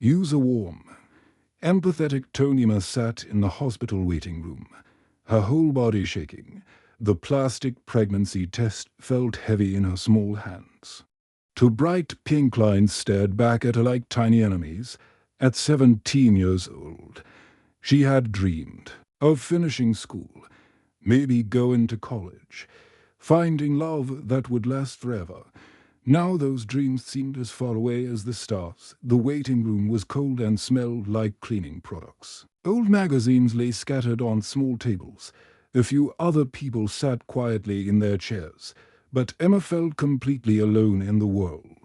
Use a warm, empathetic tone. Emma sat in the hospital waiting room, her whole body shaking. The plastic pregnancy test felt heavy in her small hands. Two bright pink lines stared back at her like tiny enemies. At 17 years old, she had dreamed of finishing school, maybe going to college, finding love that would last forever. Now those dreams seemed as far away as the stars. The waiting room was cold and smelled like cleaning products. Old magazines lay scattered on small tables. A few other people sat quietly in their chairs, but Emma felt completely alone in the world.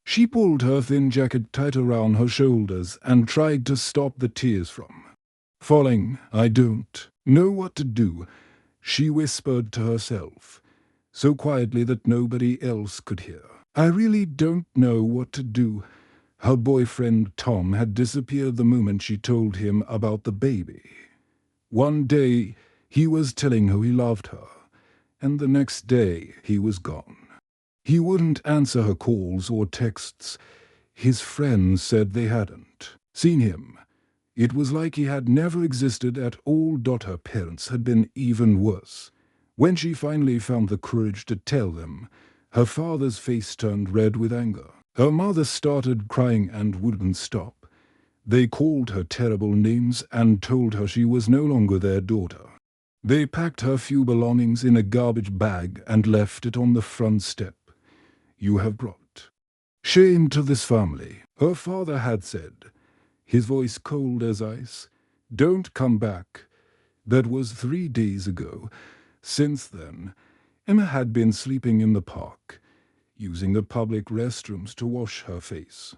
She pulled her thin jacket tight around her shoulders and tried to stop the tears from falling. I don't know what to do, she whispered to herself, so quietly that nobody else could hear. I really don't know what to do. Her boyfriend Tom had disappeared the moment she told him about the baby. One day he was telling her he loved her, and the next day he was gone. He wouldn't answer her calls or texts. His friends said they hadn't seen him. It was like he had never existed at all. Her parents had been even worse. When she finally found the courage to tell them, her father's face turned red with anger. Her mother started crying and wouldn't stop. They called her terrible names and told her she was no longer their daughter. They packed her few belongings in a garbage bag and left it on the front step. You have brought shame to this family, her father had said, his voice cold as ice. Don't come back. That was 3 days ago. Since then, Emma had been sleeping in the park, using the public restrooms to wash her face,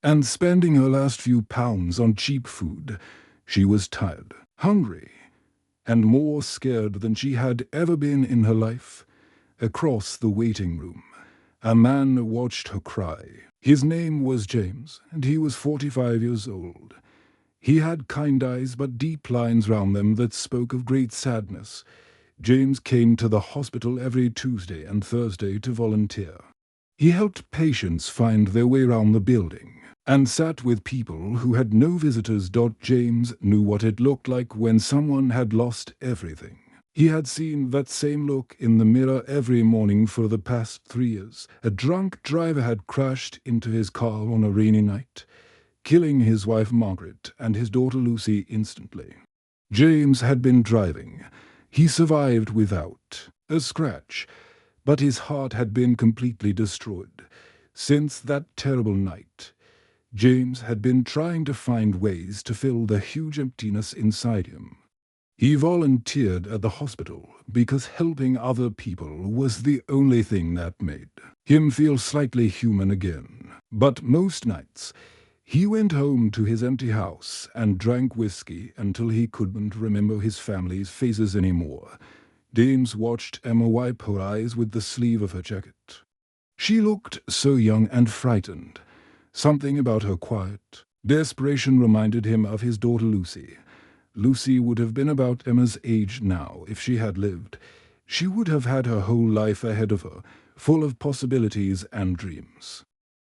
and spending her last few pounds on cheap food. She was tired, hungry, and more scared than she had ever been in her life. Across the waiting room, a man watched her cry. His name was James, and he was 45 years old. He had kind eyes but deep lines round them that spoke of great sadness. James came to the hospital every Tuesday and Thursday to volunteer. He helped patients find their way around the building and sat with people who had no visitors. James knew what it looked like when someone had lost everything. He had seen that same look in the mirror every morning for the past 3 years. A drunk driver had crashed into his car on a rainy night, killing his wife Margaret and his daughter Lucy instantly. James had been driving. He survived without a scratch, but his heart had been completely destroyed. Since that terrible night, James had been trying to find ways to fill the huge emptiness inside him. He volunteered at the hospital because helping other people was the only thing that made him feel slightly human again. But most nights, he went home to his empty house and drank whiskey until he couldn't remember his family's faces anymore. James watched Emma wipe her eyes with the sleeve of her jacket. She looked so young and frightened. Something about her quiet desperation reminded him of his daughter Lucy. Lucy would have been about Emma's age now if she had lived. She would have had her whole life ahead of her, full of possibilities and dreams.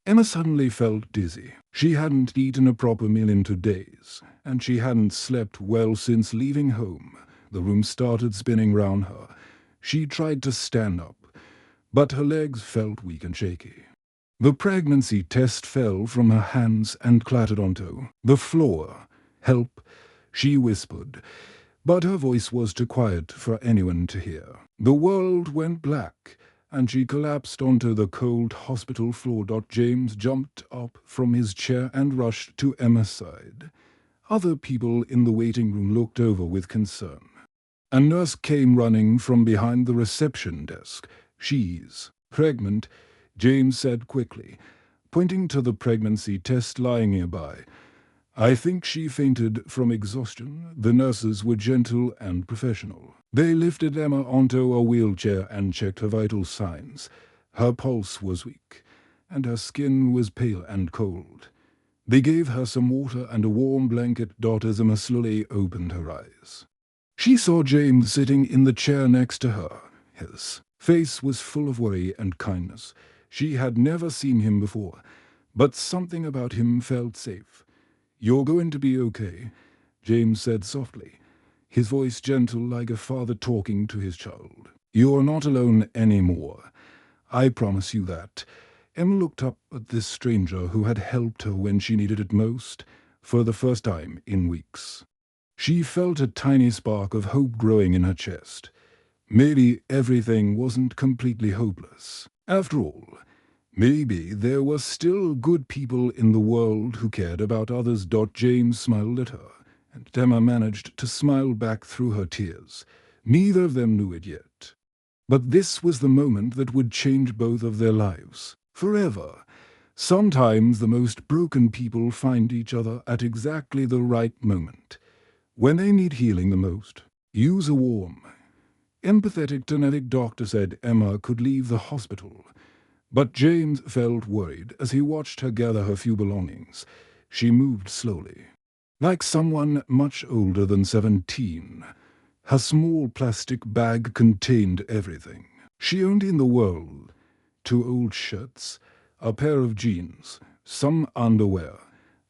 Emma suddenly felt dizzy. She hadn't eaten a proper meal in 2 days, and she hadn't slept well since leaving home. The room started spinning round her. She tried to stand up, but her legs felt weak and shaky. The pregnancy test fell from her hands and clattered onto the floor. Help, she whispered, but her voice was too quiet for anyone to hear. The world went black, and she collapsed onto the cold hospital floor. James jumped up from his chair and rushed to Emma's side. Other people in the waiting room looked over with concern. A nurse came running from behind the reception desk. She's pregnant, James said quickly, pointing to the pregnancy test lying nearby. I think she fainted from exhaustion. The nurses were gentle and professional. They lifted Emma onto a wheelchair and checked her vital signs. Her pulse was weak, and her skin was pale and cold. They gave her some water and a warm blanket. As Emma slowly opened her eyes, she saw James sitting in the chair next to her. His face was full of worry and kindness. She had never seen him before, but something about him felt safe. "You're going to be okay," James said softly, his voice gentle like a father talking to his child. "You're not alone anymore. I promise you that." Emma looked up at this stranger who had helped her when she needed it most, for the first time in weeks. She felt a tiny spark of hope growing in her chest. Maybe everything wasn't completely hopeless. After all, maybe there were still good people in the world who cared about others. James smiled at her, and Emma managed to smile back through her tears. Neither of them knew it yet. But this was the moment that would change both of their lives, forever. Sometimes the most broken people find each other at exactly the right moment. When they need healing the most, use a warm, empathetic genetic doctor said Emma could leave the hospital. But James felt worried as he watched her gather her few belongings. She moved slowly, like someone much older than 17. Her small plastic bag contained everything she owned in the world: 2 old shirts, a pair of jeans, some underwear,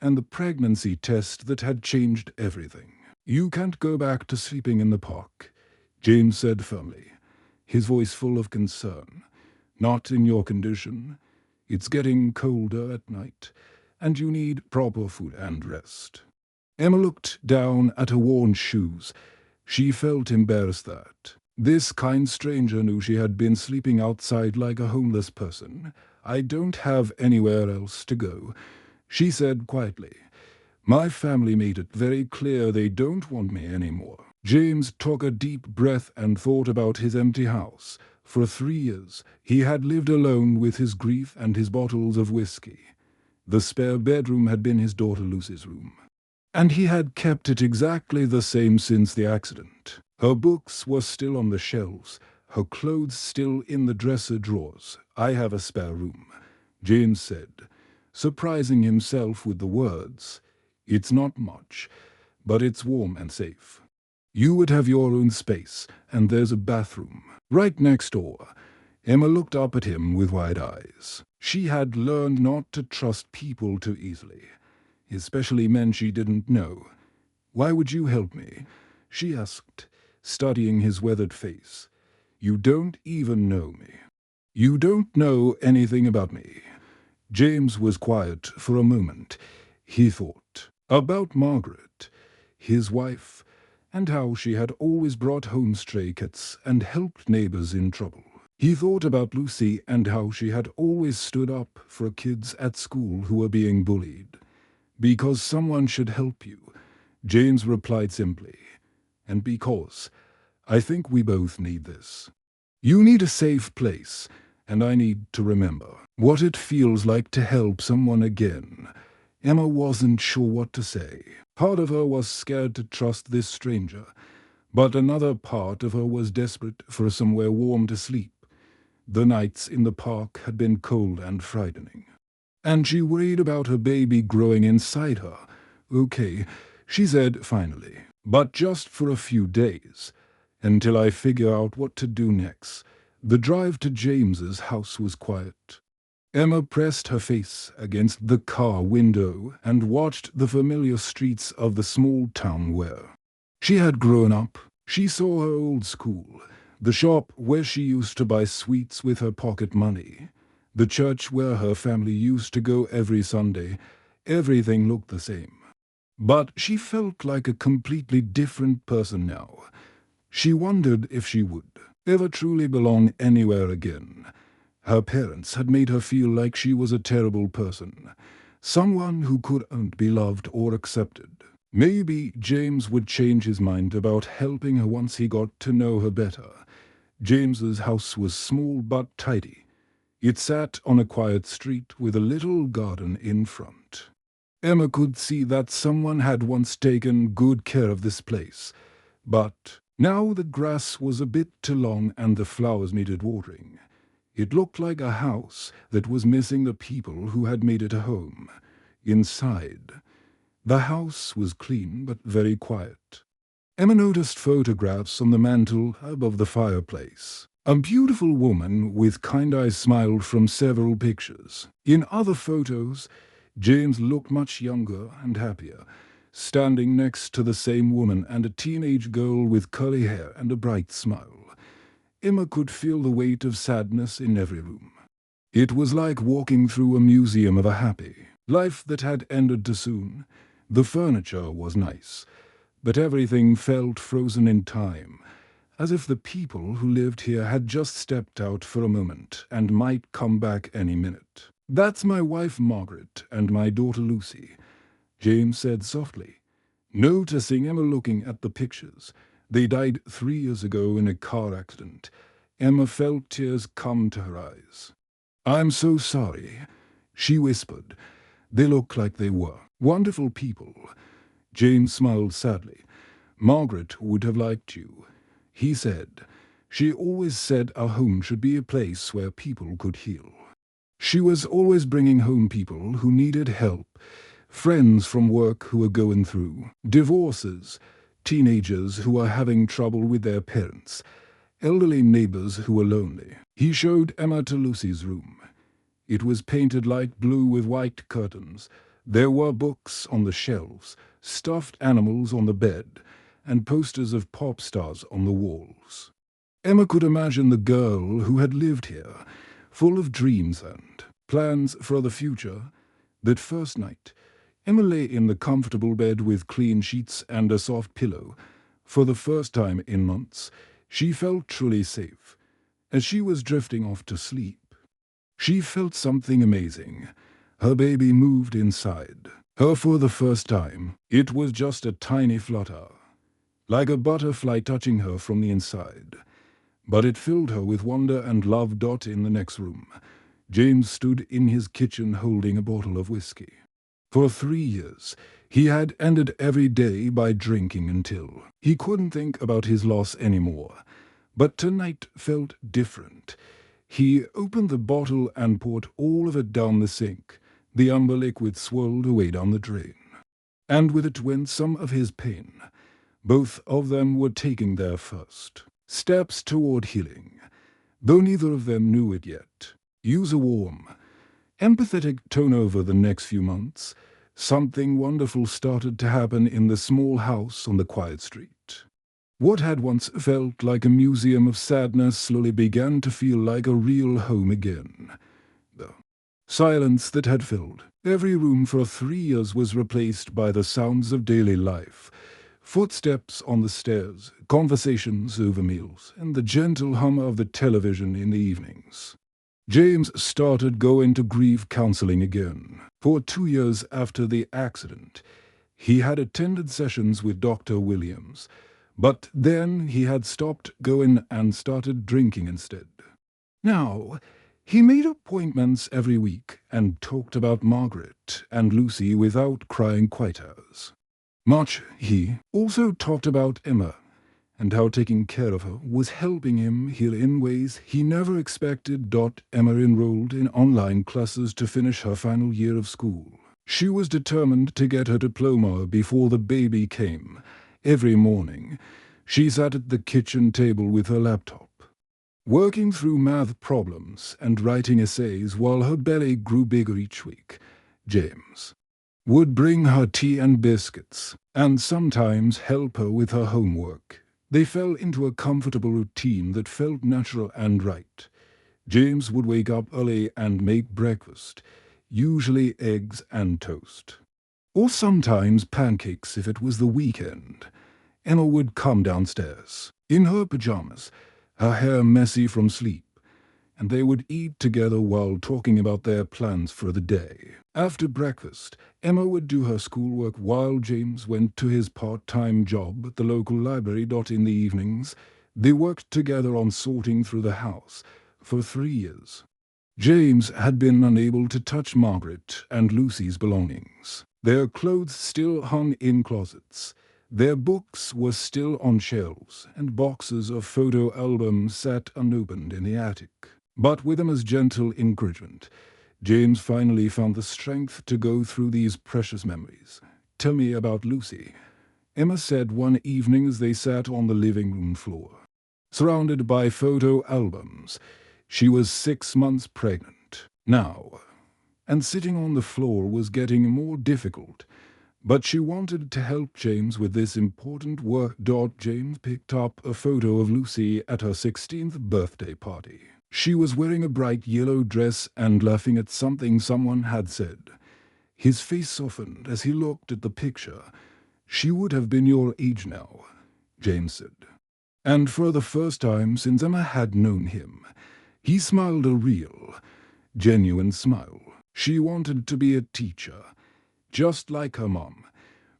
and the pregnancy test that had changed everything. "You can't go back to sleeping in the park," James said firmly, his voice full of concern. "Not in your condition. It's getting colder at night, and you need proper food and rest." Emma looked down at her worn shoes. She felt embarrassed that this kind stranger knew she had been sleeping outside like a homeless person. "I don't have anywhere else to go," she said quietly. "My family made it very clear they don't want me anymore." James took a deep breath and thought about his empty house. For 3 years, he had lived alone with his grief and his bottles of whiskey. The spare bedroom had been his daughter Lucy's room, and he had kept it exactly the same since the accident. Her books were still on the shelves, her clothes still in the dresser drawers. "I have a spare room," James said, surprising himself with the words. "It's not much, but it's warm and safe. You would have your own space, and there's a bathroom right next door." Emma looked up at him with wide eyes. She had learned not to trust people too easily, especially men she didn't know. "Why would you help me?" she asked, studying his weathered face. "You don't even know me. You don't know anything about me." James was quiet for a moment. He thought about Margaret, his wife, and how she had always brought home stray cats and helped neighbors in trouble. He thought about Lucy and how she had always stood up for kids at school who were being bullied. "Because someone should help you," James replied simply. "And because I think we both need this. You need a safe place, and I need to remember what it feels like to help someone again." Emma wasn't sure what to say. Part of her was scared to trust this stranger, but another part of her was desperate for somewhere warm to sleep. The nights in the park had been cold and frightening, and she worried about her baby growing inside her. "Okay," she said finally, "but just for a few days, until I figure out what to do next." The drive to James's house was quiet. Emma pressed her face against the car window and watched the familiar streets of the small town where she had grown up. She saw her old school, the shop where she used to buy sweets with her pocket money, the church where her family used to go every Sunday. Everything looked the same. But she felt like a completely different person now. She wondered if she would ever truly belong anywhere again. Her parents had made her feel like she was a terrible person, someone who couldn't be loved or accepted. Maybe James would change his mind about helping her once he got to know her better. James's house was small but tidy. It sat on a quiet street with a little garden in front. Emma could see that someone had once taken good care of this place, but now the grass was a bit too long and the flowers needed watering. It looked like a house that was missing the people who had made it a home. Inside, the house was clean but very quiet. Emma noticed photographs on the mantel above the fireplace. A beautiful woman with kind eyes smiled from several pictures. In other photos, James looked much younger and happier, standing next to the same woman and a teenage girl with curly hair and a bright smile. Emma could feel the weight of sadness in every room. It was like walking through a museum of a happy life that had ended too soon. The furniture was nice, but everything felt frozen in time, as if the people who lived here had just stepped out for a moment and might come back any minute. "That's my wife Margaret and my daughter Lucy," James said softly, noticing Emma looking at the pictures. "They died 3 years ago in a car accident." Emma felt tears come to her eyes. "I'm so sorry," she whispered. "They look like they were wonderful people." James smiled sadly. "Margaret would have liked you," he said. "She always said our home should be a place where people could heal. She was always bringing home people who needed help, friends from work who were going through divorces, teenagers who were having trouble with their parents, elderly neighbors who were lonely." He showed Emma to Lucy's room. It was painted light blue with white curtains. There were books on the shelves, stuffed animals on the bed, and posters of pop stars on the walls. Emma could imagine the girl who had lived here, full of dreams and plans for the future. That first night, Emma lay in the comfortable bed with clean sheets and a soft pillow. For the first time in months, she felt truly safe. As she was drifting off to sleep, she felt something amazing. Her baby moved inside her for the first time. It was just a tiny flutter, like a butterfly touching her from the inside. But it filled her with wonder and love. In the next room, James stood in his kitchen holding a bottle of whiskey. For 3 years, he had ended every day by drinking until he couldn't think about his loss anymore. But tonight felt different. He opened the bottle and poured all of it down the sink. The amber liquid swirled away down the drain. And with it went some of his pain. Both of them were taking their first steps toward healing, though neither of them knew it yet. Use a warm, empathetic tone over the next few months. Something wonderful started to happen in the small house on the quiet street. What had once felt like a museum of sadness slowly began to feel like a real home again. The silence that had filled every room for 3 years was replaced by the sounds of daily life. Footsteps on the stairs, conversations over meals, and the gentle hum of the television in the evenings. James started going to grief counseling again. For 2 years after the accident, he had attended sessions with Dr. Williams, but then he had stopped going and started drinking instead. Now, he made appointments every week and talked about Margaret and Lucy without crying quite as much. He also talked about Emma and how taking care of her was helping him heal in ways he never expected. Emma enrolled in online classes to finish her final year of school. She was determined to get her diploma before the baby came. Every morning, she sat at the kitchen table with her laptop, working through math problems and writing essays while her belly grew bigger each week. James would bring her tea and biscuits, and sometimes help her with her homework. They fell into a comfortable routine that felt natural and right. James would wake up early and make breakfast, usually eggs and toast, or sometimes pancakes if it was the weekend. Emma would come downstairs, in her pajamas, her hair messy from sleep, and they would eat together while talking about their plans for the day. After breakfast, Emma would do her schoolwork while James went to his part-time job at the local library. In the evenings, they worked together on sorting through the house. For 3 years, James had been unable to touch Margaret and Lucy's belongings. Their clothes still hung in closets. Their books were still on shelves, and boxes of photo albums sat unopened in the attic. But with Emma's gentle encouragement, James finally found the strength to go through these precious memories. "Tell me about Lucy," Emma said one evening as they sat on the living room floor, surrounded by photo albums. She was 6 months pregnant now, and sitting on the floor was getting more difficult. But she wanted to help James with this important work. James picked up a photo of Lucy at her 16th birthday party. She was wearing a bright yellow dress and laughing at something someone had said. His face softened as he looked at the picture. "She would have been your age now," James said. And for the first time since Emma had known him, he smiled a real, genuine smile. She wanted to be a teacher, just like her mom.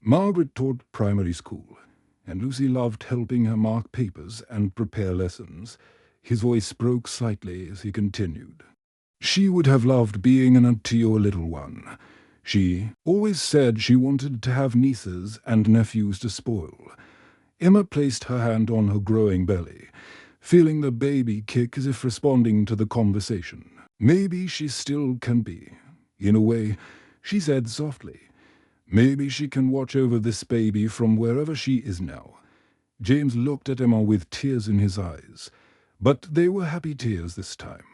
Margaret taught primary school, and Lucy loved helping her mark papers and prepare lessons. His voice broke slightly as he continued. "She would have loved being an aunt to your little one. She always said she wanted to have nieces and nephews to spoil." Emma placed her hand on her growing belly, feeling the baby kick as if responding to the conversation. "Maybe she still can be, in a way," she said softly. "Maybe she can watch over this baby from wherever she is now." James looked at Emma with tears in his eyes, but they were happy tears this time.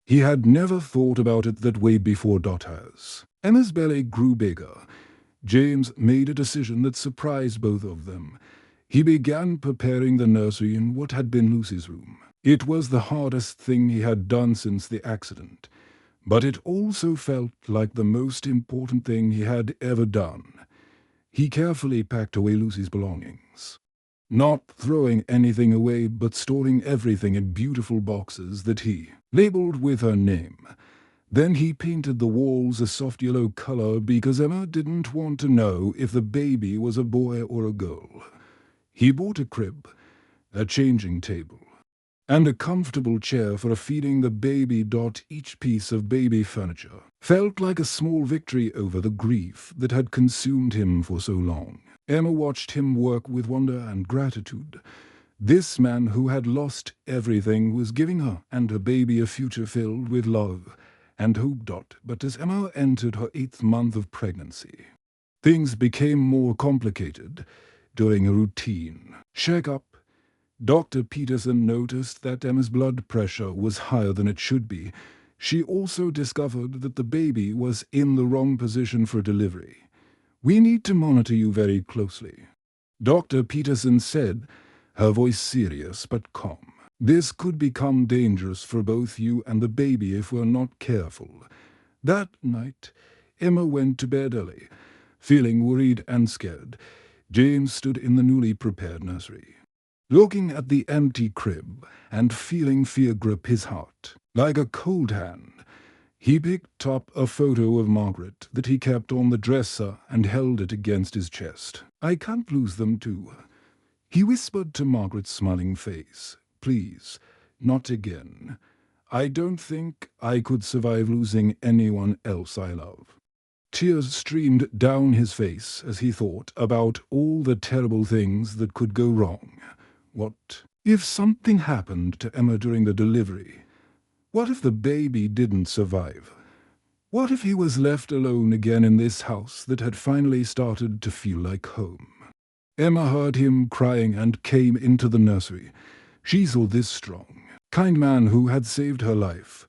He had never thought about it that way before. Has. Emma's belly grew bigger. James made a decision that surprised both of them. He began preparing the nursery in what had been Lucy's room. It was the hardest thing he had done since the accident, but it also felt like the most important thing he had ever done. He carefully packed away Lucy's belongings, not throwing anything away but storing everything in beautiful boxes that he labeled with her name. Then he painted the walls a soft yellow color because Emma didn't want to know if the baby was a boy or a girl. He bought a crib, a changing table, and a comfortable chair for feeding the baby. Each piece of baby furniture felt like a small victory over the grief that had consumed him for so long. Emma watched him work with wonder and gratitude. This man who had lost everything was giving her and her baby a future filled with love and hope. But as Emma entered her 8th month of pregnancy, things became more complicated. During a routine checkup, Dr. Peterson noticed that Emma's blood pressure was higher than it should be. She also discovered that the baby was in the wrong position for delivery. "We need to monitor you very closely," Dr. Peterson said, her voice serious but calm. "This could become dangerous for both you and the baby if we're not careful." That night, Emma went to bed early, feeling worried and scared. James stood in the newly prepared nursery, looking at the empty crib and feeling fear grip his heart. Like a cold hand, he picked up a photo of Margaret that he kept on the dresser and held it against his chest. "I can't lose them too," he whispered to Margaret's smiling face. "Please, not again. I don't think I could survive losing anyone else I love." Tears streamed down his face as he thought about all the terrible things that could go wrong. What if something happened to Emma during the delivery? What if the baby didn't survive? What if he was left alone again in this house that had finally started to feel like home? Emma heard him crying and came into the nursery. She saw this strong, kind man who had saved her life,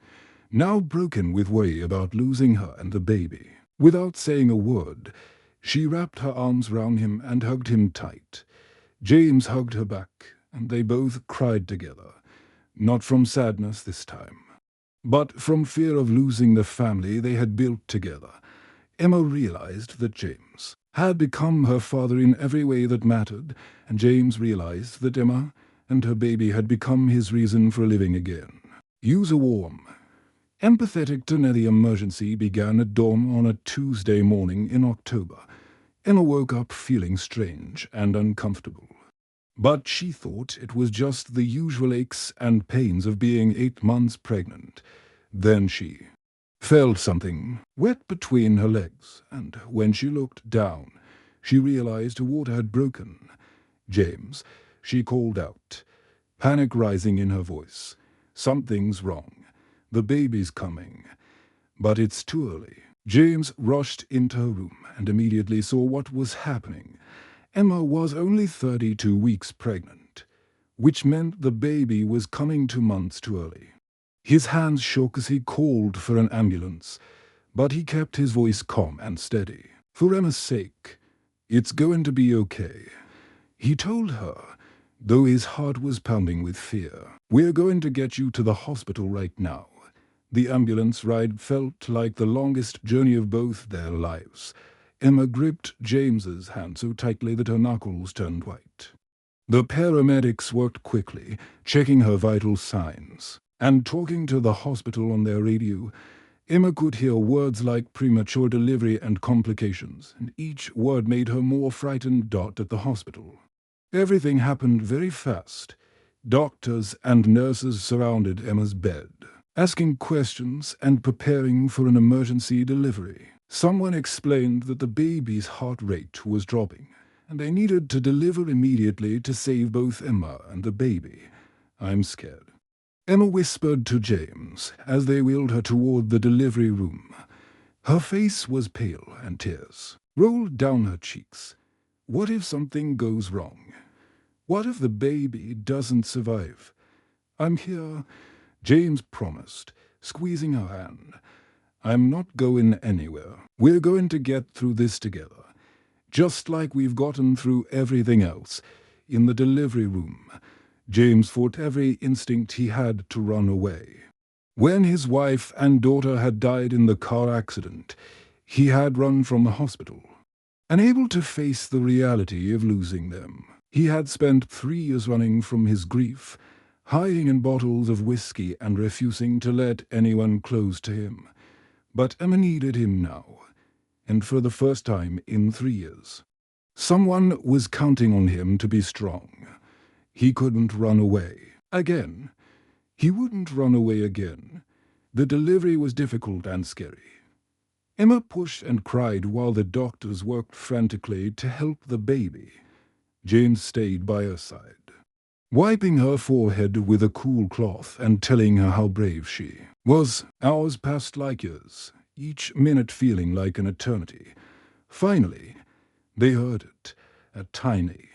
now broken with worry about losing her and the baby. Without saying a word, she wrapped her arms round him and hugged him tight. James hugged her back, and they both cried together, not from sadness this time, but from fear of losing the family they had built together. Emma realized that James had become her father in every way that mattered, and James realized that Emma and her baby had become his reason for living again. Use a warm, empathetic tone. The emergency began at dawn on a Tuesday morning in October. Emma woke up feeling strange and uncomfortable, but she thought it was just the usual aches and pains of being 8 months pregnant. Then she felt something wet between her legs, and when she looked down, she realized her water had broken. "James," she called out, panic rising in her voice. "Something's wrong. The baby's coming, but it's too early." James rushed into her room and immediately saw what was happening. Emma was only 32 weeks pregnant, which meant the baby was coming 2 months too early. His hands shook as he called for an ambulance, but he kept his voice calm and steady. "For Emma's sake, it's going to be okay," he told her, though his heart was pounding with fear. "We're going to get you to the hospital right now." The ambulance ride felt like the longest journey of both their lives. Emma gripped James's hand so tightly that her knuckles turned white. The paramedics worked quickly, checking her vital signs, and talking to the hospital on their radio. Emma could hear words like premature delivery and complications, and each word made her more frightened. At the hospital, everything happened very fast. Doctors and nurses surrounded Emma's bed, asking questions and preparing for an emergency delivery. Someone explained that the baby's heart rate was dropping, and they needed to deliver immediately to save both Emma and the baby. "I'm scared," Emma whispered to James as they wheeled her toward the delivery room. Her face was pale and tears rolled down her cheeks. What if something goes wrong? What if the baby doesn't survive? "I'm here," James promised, squeezing her hand. "I'm not going anywhere. We're going to get through this together, just like we've gotten through everything else." In the delivery room, James fought every instinct he had to run away. When his wife and daughter had died in the car accident, he had run from the hospital. Unable to face the reality of losing them, he had spent 3 years running from his grief, hiding in bottles of whiskey and refusing to let anyone close to him. But Emma needed him now, and for the first time in 3 years. Someone was counting on him to be strong. He couldn't run away again. He wouldn't run away again. The delivery was difficult and scary. Emma pushed and cried while the doctors worked frantically to help the baby. James stayed by her side, wiping her forehead with a cool cloth and telling her how brave she was. Hours passed like years, each minute feeling like an eternity. Finally, they heard it, a tiny,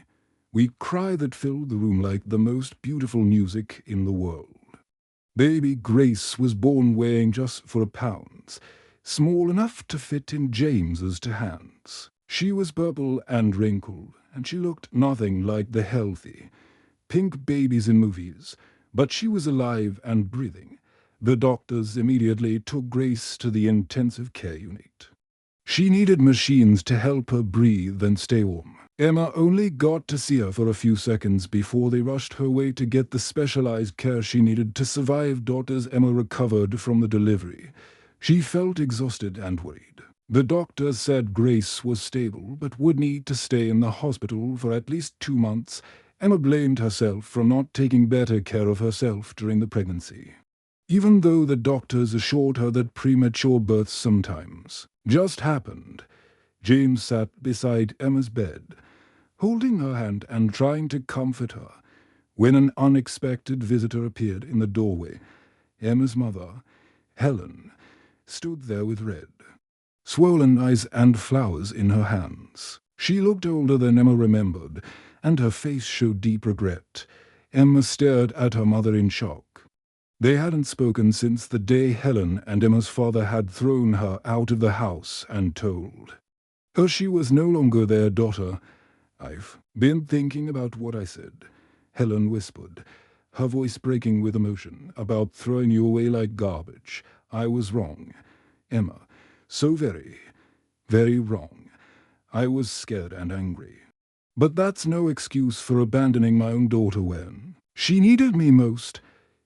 weak cry that filled the room like the most beautiful music in the world. Baby Grace was born weighing just 4 pounds, small enough to fit in James's hands. She was purple and wrinkled, and she looked nothing like the healthy, pink babies in movies, but she was alive and breathing. The doctors immediately took Grace to the intensive care unit. She needed machines to help her breathe and stay warm. Emma only got to see her for a few seconds before they rushed her away to get the specialized care she needed to survive. As Emma recovered from the delivery, she felt exhausted and worried. The doctors said Grace was stable but would need to stay in the hospital for at least 2 months. Emma blamed herself for not taking better care of herself during the pregnancy, even though the doctors assured her that premature births sometimes just happened. James sat beside Emma's bed, holding her hand and trying to comfort her, when an unexpected visitor appeared in the doorway. Emma's mother, Helen, stood there with red, swollen eyes and flowers in her hands. She looked older than Emma remembered, and her face showed deep regret. Emma stared at her mother in shock. They hadn't spoken since the day Helen and Emma's father had thrown her out of the house and told her she was no longer their daughter. "I've been thinking about what I said," Helen whispered, her voice breaking with emotion, "about throwing you away like garbage. I was wrong, Emma. So very, very wrong. I was scared and angry. But that's no excuse for abandoning my own daughter when she needed me most."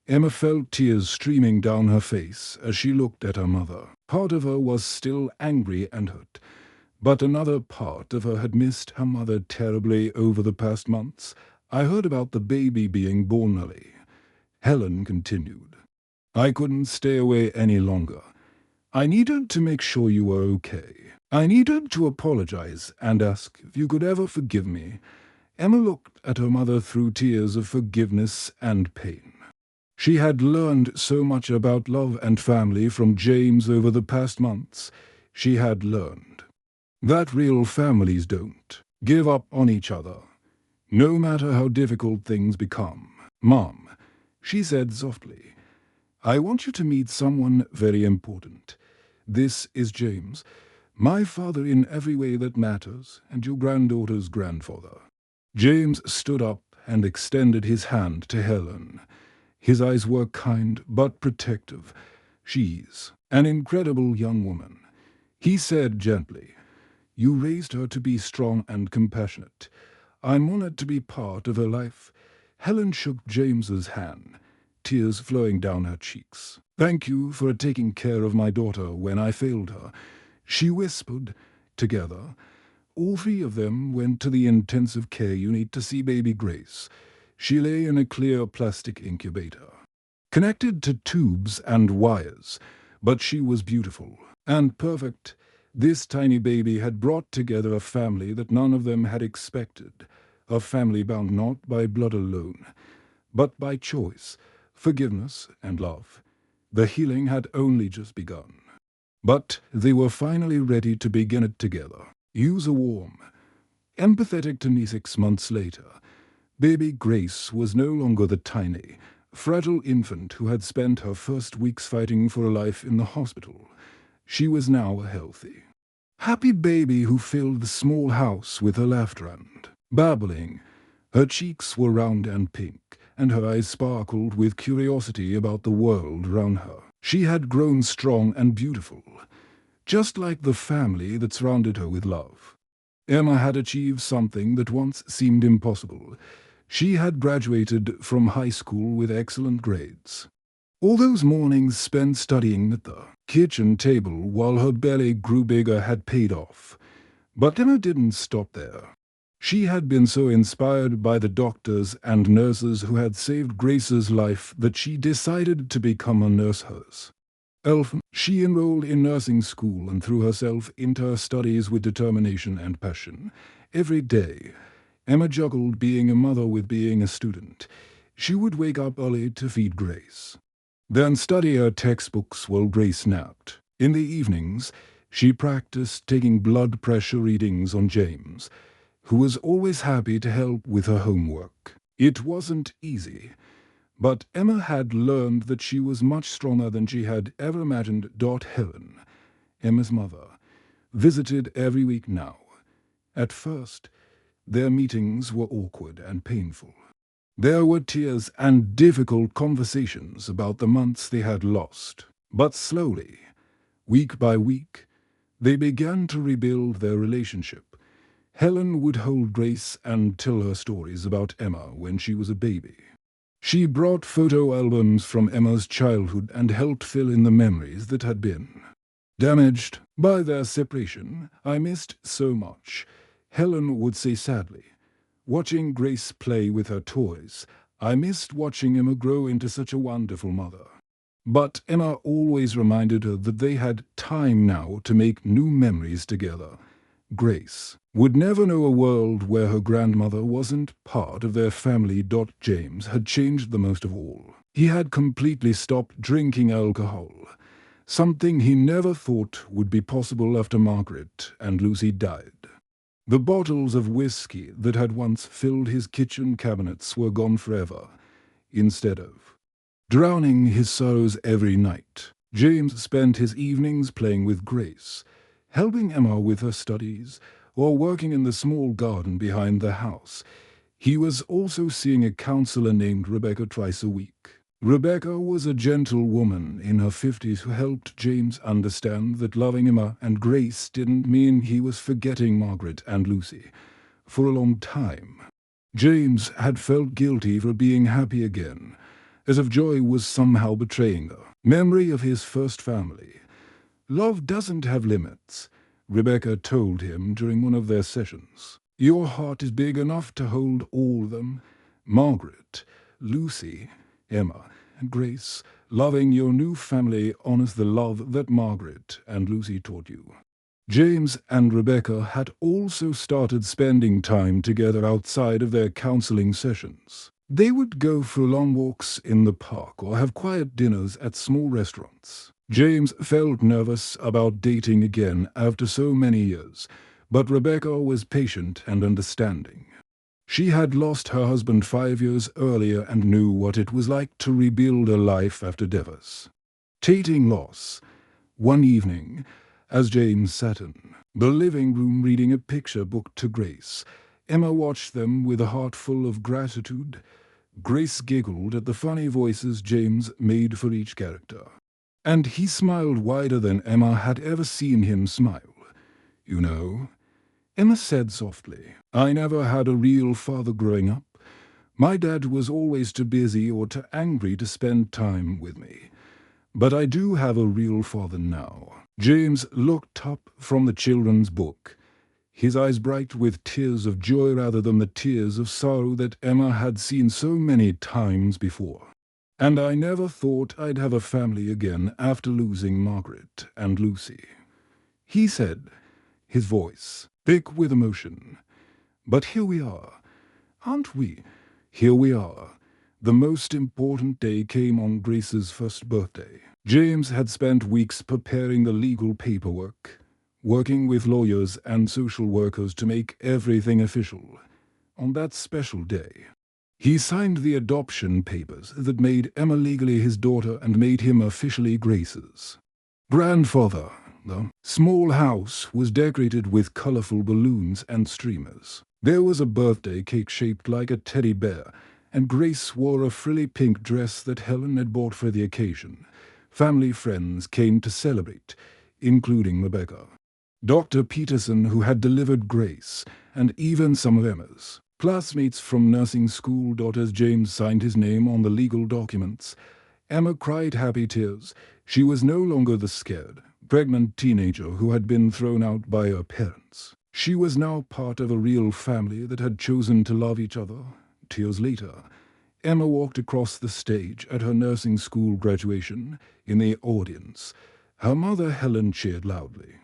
Emma felt tears streaming down her face as she looked at her mother. Part of her was still angry and hurt, but another part of her had missed her mother terribly over the past months. "I heard about the baby being born early," Helen continued. "I couldn't stay away any longer. I needed to make sure you were okay. I needed to apologize and ask if you could ever forgive me." Emma looked at her mother through tears of forgiveness and pain. She had learned so much about love and family from James over the past months. She had learned that real families don't give up on each other, no matter how difficult things become. "Mom," she said softly, "I want you to meet someone very important. This is James, my father in every way that matters, and your granddaughter's grandfather." James stood up and extended his hand to Helen. His eyes were kind but protective. "She's an incredible young woman," he said gently. "You raised her to be strong and compassionate. I'm honored to be part of her life." Helen shook James's hand, tears flowing down her cheeks. "Thank you for taking care of my daughter when I failed her," she whispered. Together, all three of them went to the intensive care unit to see baby Grace. She lay in a clear plastic incubator, connected to tubes and wires, but she was beautiful and perfect. This tiny baby had brought together a family that none of them had expected, a family bound not by blood alone, but by choice, forgiveness, and love. The healing had only just begun. But they were finally ready to begin it together. Use a warm, empathetic to me 6 months later. Baby Grace was no longer the tiny, fragile infant who had spent her first weeks fighting for a life in the hospital. She was now a healthy, happy baby who filled the small house with her laughter and babbling. Her cheeks were round and pink, and her eyes sparkled with curiosity about the world around her. She had grown strong and beautiful, just like the family that surrounded her with love. Emma had achieved something that once seemed impossible. She had graduated from high school with excellent grades. All those mornings spent studying at the kitchen table while her belly grew bigger had paid off. But Emma didn't stop there. She had been so inspired by the doctors and nurses who had saved Grace's life that she decided to become a nurse hers. She enrolled in nursing school and threw herself into her studies with determination and passion. Every day, Emma juggled being a mother with being a student. She would wake up early to feed Grace, then study her textbooks while Grace napped. In the evenings, she practiced taking blood pressure readings on James, who was always happy to help with her homework. It wasn't easy, but Emma had learned that she was much stronger than she had ever imagined. Helen, Emma's mother, visited every week now. At first, their meetings were awkward and painful. There were tears and difficult conversations about the months they had lost. But slowly, week by week, they began to rebuild their relationship. Helen would hold Grace and tell her stories about Emma when she was a baby. She brought photo albums from Emma's childhood and helped fill in the memories that had been damaged by their separation. "I missed so much," Helen would say sadly, "watching Grace play with her toys. I missed watching Emma grow into such a wonderful mother." But Emma always reminded her that they had time now to make new memories together. Grace would never know a world where her grandmother wasn't part of their family. James had changed the most of all. He had completely stopped drinking alcohol, something he never thought would be possible after Margaret and Lucy died. The bottles of whiskey that had once filled his kitchen cabinets were gone forever. Instead of drowning his sorrows every night, James spent his evenings playing with Grace, helping Emma with her studies, or working in the small garden behind the house. He was also seeing a counselor named Rebecca twice a week. Rebecca was a gentle woman in her 50s who helped James understand that loving Emma and Grace didn't mean he was forgetting Margaret and Lucy. For a long time, James had felt guilty for being happy again, as if joy was somehow betraying the memory of his first family. "Love doesn't have limits," Rebecca told him during one of their sessions. "Your heart is big enough to hold all of them. Margaret, Lucy, Emma, and Grace. Loving your new family honors the love that Margaret and Lucy taught you." James and Rebecca had also started spending time together outside of their counseling sessions. They would go for long walks in the park or have quiet dinners at small restaurants. James felt nervous about dating again after so many years, but Rebecca was patient and understanding. She had lost her husband 5 years earlier and knew what it was like to rebuild a life after devastating loss. One evening, as James sat in the living room reading a picture book to Grace, Emma watched them with a heart full of gratitude. Grace giggled at the funny voices James made for each character, and he smiled wider than Emma had ever seen him smile. "You know," Emma said softly, "I never had a real father growing up. My dad was always too busy or too angry to spend time with me. But I do have a real father now." James looked up from the children's book, his eyes bright with tears of joy rather than the tears of sorrow that Emma had seen so many times before. "And I never thought I'd have a family again after losing Margaret and Lucy," he said, his voice thick with emotion. "But here we are, aren't we? Here we are." The most important day came on Grace's first birthday. James had spent weeks preparing the legal paperwork, working with lawyers and social workers to make everything official. On that special day, he signed the adoption papers that made Emma legally his daughter and made him officially Grace's grandfather. The small house was decorated with colorful balloons and streamers. There was a birthday cake shaped like a teddy bear, and Grace wore a frilly pink dress that Helen had bought for the occasion. Family friends came to celebrate, including Rebecca, Dr. Peterson, who had delivered Grace, and even some of Emma's classmates from nursing school. As James signed his name on the legal documents, Emma cried happy tears. She was no longer the scared, pregnant teenager who had been thrown out by her parents. She was now part of a real family that had chosen to love each other. Years later, Emma walked across the stage at her nursing school graduation. In the audience, her mother Helen cheered loudly.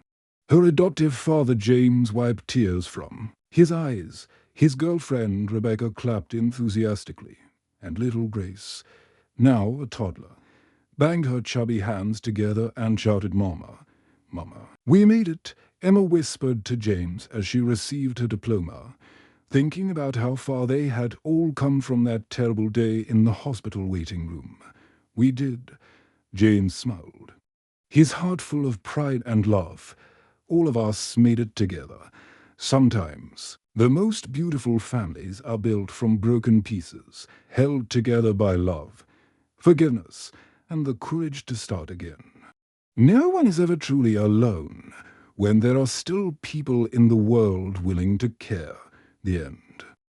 Her adoptive father James wiped tears from his eyes. His girlfriend Rebecca clapped enthusiastically, and little Grace, now a toddler, banged her chubby hands together and shouted, "Mama, Mama." "We made it," Emma whispered to James as she received her diploma, thinking about how far they had all come from that terrible day in the hospital waiting room. "We did," James smiled, his heart full of pride and love. "All of us made it together." Sometimes the most beautiful families are built from broken pieces, held together by love, forgiveness, and the courage to start again. No one is ever truly alone when there are still people in the world willing to care. The end.